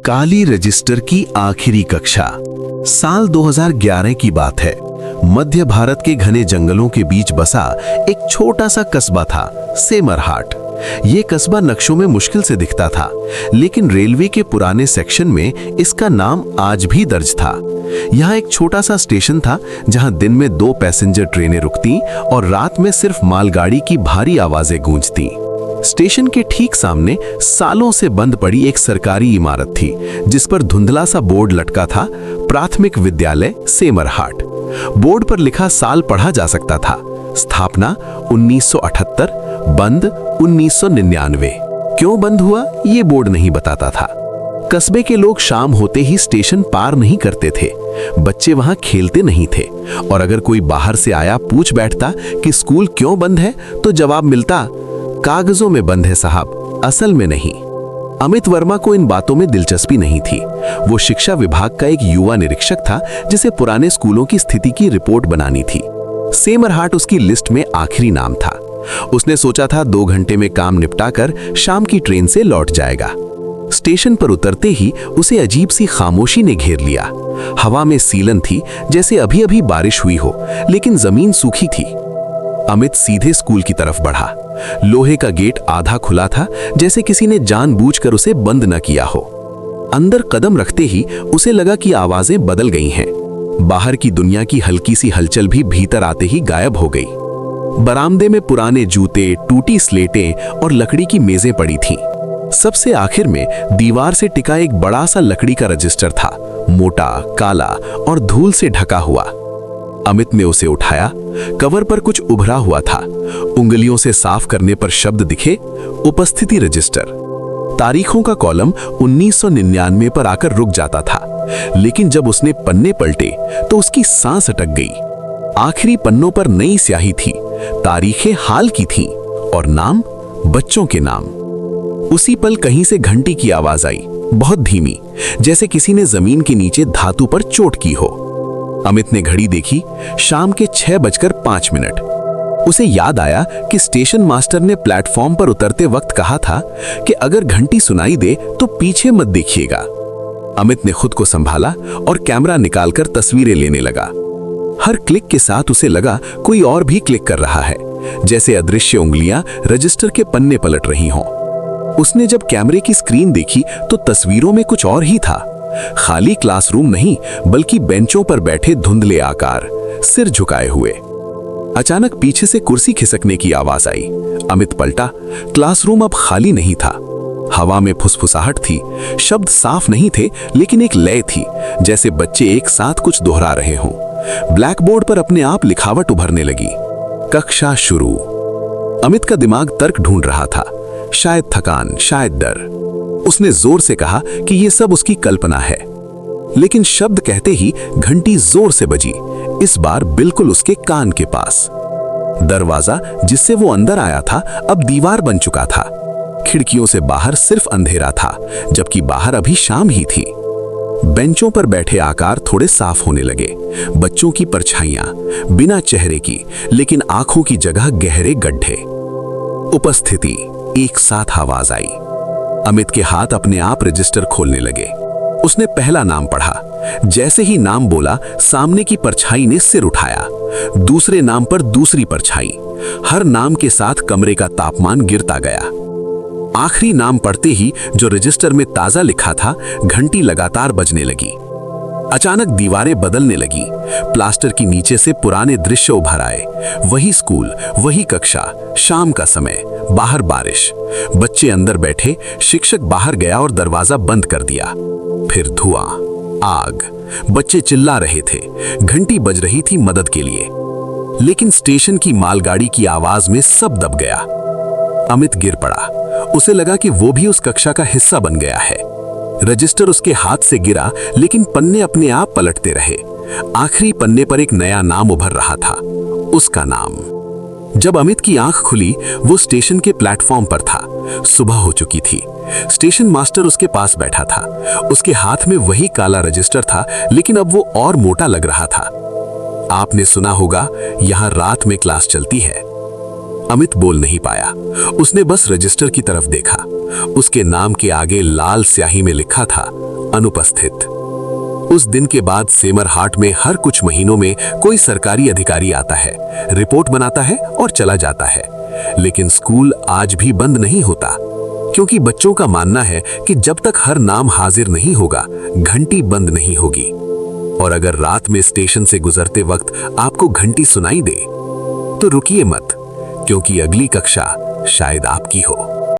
काली register की आखिरी कक्षा। साल 2011 की बात है। मध्य भारत के घने जंगलों के बीच बसा एक छोटा सा कस्बा था, सेमरहाट। ये कस्बा नक्शों में मुश्किल से दिखता था, लेकिन रेलवे के पुराने सेक्शन में इसका नाम आज भी दर्ज था। यहाँ एक छोटा सा स्टेशन था जहाँ दिन में 2 पैसेंजर ट्रेनें रुकती और रात में सिर्फ मालगाड़ी की भारी आवाजें गूंजती। स्टेशन के ठीक सामने सालों से बंद पड़ी एक सरकारी इमारत थी, जिस पर धुंधला सा बोर्ड लटका था, प्राथमिक विद्यालय सेमरहाट। बोर्ड पर लिखा साल पढ़ा जा सकता था, स्थापना 1978, बंद 1999। क्यों बंद हुआ ये बोर्ड नहीं बताता था। कस्बे के लोग शाम होते ही स्टेशन पार नहीं करते थे। बच्चे वहां खेलते नहीं थे, और अगर कोई बाहर से आया पूछ बैठता कि स्कूल क्यों बंद है, तो जवाब मिलता, कागजों में बंद है साहब, असल में नहीं। अमित वर्मा को इन बातों में दिलचस्पी नहीं थी। वो शिक्षा विभाग का एक युवा निरीक्षक था, जिसे पुराने स्कूलों की स्थिति की रिपोर्ट बनानी थी। सेमरहाट उसकी लिस्ट में आखिरी नाम था। उसने सोचा था 2 घंटे में काम निपटाकर शाम की ट्रेन से लौट जाएगा। स्टेशन पर उतरते ही उसे अजीब सी खामोशी ने घेर लिया। हवा में सीलन थी, जैसे अभी अभी बारिश हुई हो, लेकिन जमीन सूखी थी। अमित सीधे स्कूल की तरफ बढ़ा। लोहे का गेट आधा खुला था, जैसे किसी ने जानबूझकर उसे बंद न किया हो। अंदर कदम रखते ही उसे लगा कि आवाजें बदल गई हैं। बाहर की दुनिया की हल्की सी हलचल भी भीतर आते ही गायब हो गई। बरामदे में पुराने जूते, टूटी स्लेटें और लकड़ी की मेजें पड़ी थीं। सबसे आखिर में दीवार से टिका एक बड़ा सा लकड़ी का रजिस्टर था, मोटा, काला और धूल से ढका हुआ। अमित ने उसे उठाया। कवर पर कुछ उभरा हुआ था। उंगलियों से साफ करने पर शब्द दिखे, उपस्थिति रजिस्टर। तारीखों का कॉलम 1999 पर आकर रुक जाता था, लेकिन जब उसने पन्ने पलटे तो उसकी सांस अटक गई। आखिरी पन्नों पर नई स्याही थी, तारीखें हाल की थीं और नाम बच्चों के नाम। उसी पल कहीं से घंटी की आवाज आई, बहुत धीमी, जैसे किसी ने जमीन के नीचे धातु पर चोट की हो। अमित ने घड़ी देखी, शाम के 6:05। उसे याद आया कि स्टेशन मास्टर ने प्लेटफॉर्म पर उतरते वक्त कहा था कि अगर घंटी सुनाई दे तो पीछे मत देखिएगा। अमित ने खुद को संभाला और कैमरा निकालकर तस्वीरें लेने लगा। हर क्लिक के साथ उसे लगा कोई और भी क्लिक कर रहा है, जैसे अदृश्य उंगलियां रजिस्टर के पन्ने पलट रही हों। उसने जब कैमरे की स्क्रीन देखी तो तस्वीरों में कुछ और ही था। खाली क्लासरूम नहीं, बल्कि बेंचों पर बैठे धुंधले आकार, सिर झुकाए हुए। अचानक पीछे से कुर्सी खिसकने की आवाज आई। अमित पलटा। क्लासरूम अब खाली नहीं था। हवा में फुसफुसाहट थी। शब्द साफ नहीं थे, लेकिन एक लय थी, जैसे बच्चे एक साथ कुछ दोहरा रहे हों। ब्लैक बोर्ड पर अपने आप लिखावट उभरने लगी, कक्षा शुरू। अमित का दिमाग तर्क ढूंढ रहा था, शायद थकान, शायद डर। उसने जोर से कहा कि यह सब उसकी कल्पना है, लेकिन शब्द कहते ही घंटी जोर से बजी, इस बार बिल्कुल उसके कान के पास। दरवाजा जिससे वो अंदर आया था अब दीवार बन चुका था। खिड़कियों से बाहर सिर्फ अंधेरा था, जबकि बाहर अभी शाम ही थी। बेंचों पर बैठे आकार थोड़े साफ होने लगे। बच्चों की परछाइयां, बिना चेहरे की, लेकिन आंखों की जगह गहरे गड्ढे। उपस्थिति, एक साथ आवाज आई। अमित के हाथ अपने आप रजिस्टर खोलने लगे। उसने पहला नाम पढ़ा। जैसे ही नाम बोला, सामने की परछाई ने सिर उठाया। दूसरे नाम पर दूसरी परछाई। हर नाम के साथ कमरे का तापमान गिरता गया। आखिरी नाम पढ़ते ही जो रजिस्टर में ताजा लिखा था, घंटी लगातार बजने लगी। अचानक दीवारें बदलने लगी। प्लास्टर की नीचे से पुराने दृश्य उभर आए। वही स्कूल, वही कक्षा, शाम का समय, बाहर बारिश, बच्चे अंदर बैठे, शिक्षक बाहर गया और दरवाजा बंद कर दिया। फिर धुआं, आग, बच्चे चिल्ला रहे थे, घंटी बज रही थी मदद के लिए, लेकिन स्टेशन की मालगाड़ी की आवाज में सब दब गया। अमित गिर पड़ा। उसे लगा कि वो भी उस कक्षा का हिस्सा बन गया है। रजिस्टर उसके हाथ से गिरा, लेकिन पन्ने अपने आप पलटते रहे। आखिरी पन्ने पर एक नया नाम उभर रहा था, उसका नाम। जब अमित की आंख खुली, वो स्टेशन के प्लेटफॉर्म पर था। सुबह हो चुकी थी। स्टेशन मास्टर उसके पास बैठा था। उसके हाथ में वही काला रजिस्टर था, लेकिन अब वो और मोटा लग रहा था। आपने सुना होगा, यहां रात में क्लास चलती है। अमित बोल नहीं पाया। उसने बस रजिस्टर की तरफ देखा। उसके नाम के आगे लाल स्याही में लिखा था अनुपस्थित। उस दिन के बाद सेमरहाट में हर कुछ महीनों में कोई सरकारी अधिकारी आता है, रिपोर्ट बनाता है और चला जाता है। लेकिन स्कूल आज भी बंद नहीं होता, क्योंकि बच्चों का मानना है कि जब तक हर नाम हाजिर नहीं होगा, घंटी बंद नहीं होगी। और अगर रात में स्टेशन से गुजरते वक्त आपको घंटी सुनाई दे, तो रुकिए मत, क्योंकि अगली कक्षा शायद आपकी हो।